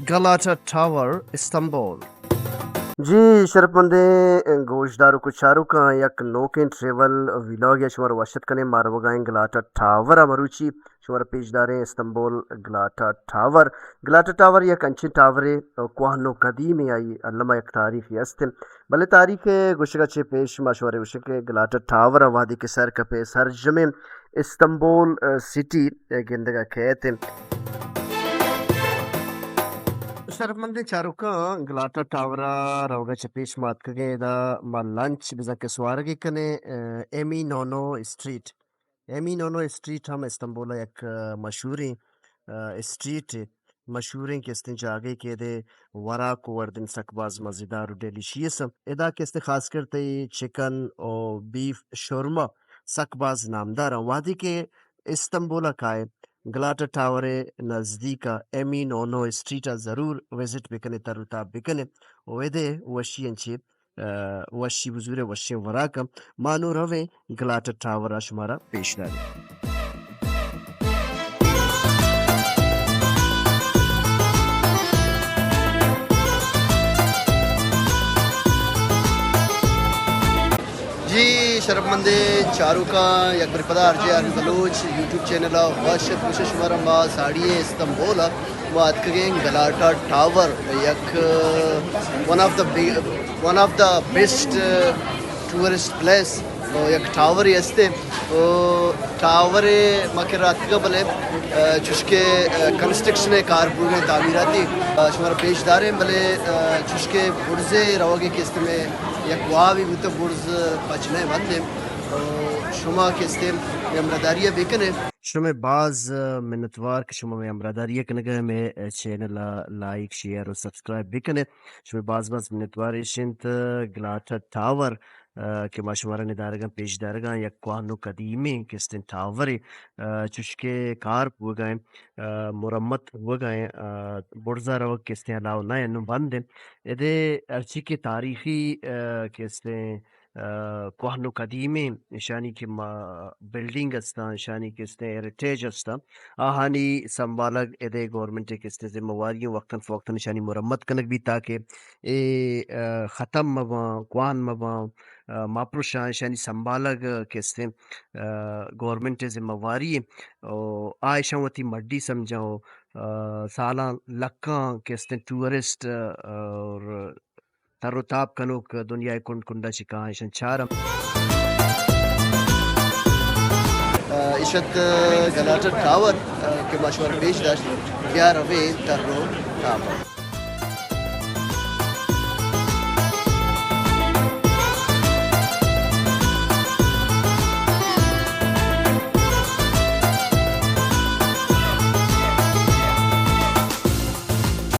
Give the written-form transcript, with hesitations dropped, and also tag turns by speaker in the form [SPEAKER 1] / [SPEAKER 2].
[SPEAKER 1] Galata Tower, Istanbul.
[SPEAKER 2] जी शरपंदे गोशदारू को शाहरुख यक नोकेन travel vlog या शुमार वशत कने मारवगाएं गलाटा टावर अमरुचि शुमार पेशदारे इस्तांबुल गलाटा टावर यक अंची टावरे कोहनो कदीम आई अल्लमा यक तारीख यस्तिन भले तारीख गुशगा चे पेश मशवरे उशके गलाटा टावर वादी के सर कपे सरजमे इस्तांबुल सिटी गेंदगा कहते शरफमंदी चारुका गलाटा टावरा रवगा चपेश मात कगे दा मा लंच बिजा के स्वारगे कने एमी नोनो स्ट्रीट हम इस्तांबुल एक मशहूरी स्ट्रीट मशहूरी के इस्ते जागे के दे वरा को वर्दिन सकबाज मजेदार डेलिशियस एदा के इस्ते खास करते चिकन और बीफ शोरमा सकबाज नामदार वादी के इस्तांबुल काय गलाटा टावरे नज़दीका एमी नोनो स्ट्रीटा ज़रूर विजिट बिकने तरुता बिकने वेदे वशियंचे वशी बुजुरे वशी वराका मानो रवे गलाटा टावर शुमारा पेशदारी जी शरफमंदे चारुका यकबर पदार J R Baloch YouTube channel वाशत विशेष मरम साड़िए इस्तांबुल वाद कगें गलाटा टावर यक one of the best tourist place यक टावर यस्ते टावर मकरात कबले चुशके कंस्ट्रक्शन कार पूरे तामीराती शुमार पेशदारे भले चुशके बुर्जे रवगे किस्त में یک واوی بوده برز پچنه بنده شما که استیم امراداریه بکنه شما باز منتوار که شما امراداریه کنگه می چینل لایک شیر و سبسکرایب بکنه شما باز منتوارشند گلاتا تاور که ما شما را ندارگان پیش دارگان یک کوهنو قدیمی که استین تاوری چشکه کار بوگایم مرمت بوگایم برزا رو که استین علاو نای انو بنده ایده ارچی که تاریخی که استین کوهنو قدیمی نشانی که ما بلڈنگ استا نشانی که استین ایریٹیج استا آهانی سنبالگ ایده گورنمنٹ که استین زمواری وقتاً فوقتاً نشانی مرمت کنگ بھی تاکہ ختم مبا کوان مبا ماپرو شانی سنبالگ کیستے گورنمنٹ ذمہ واری آئشاں وتی مڈی سمجھاؤ سالاں لکاں کیستے ٹورسٹ اور تر و تاب کنوک دنیا کنڈ کنڈا چکا آئشاں چارم اشت گلاٹر ٹاور کے مشور پیش داشت 11 تر و تاب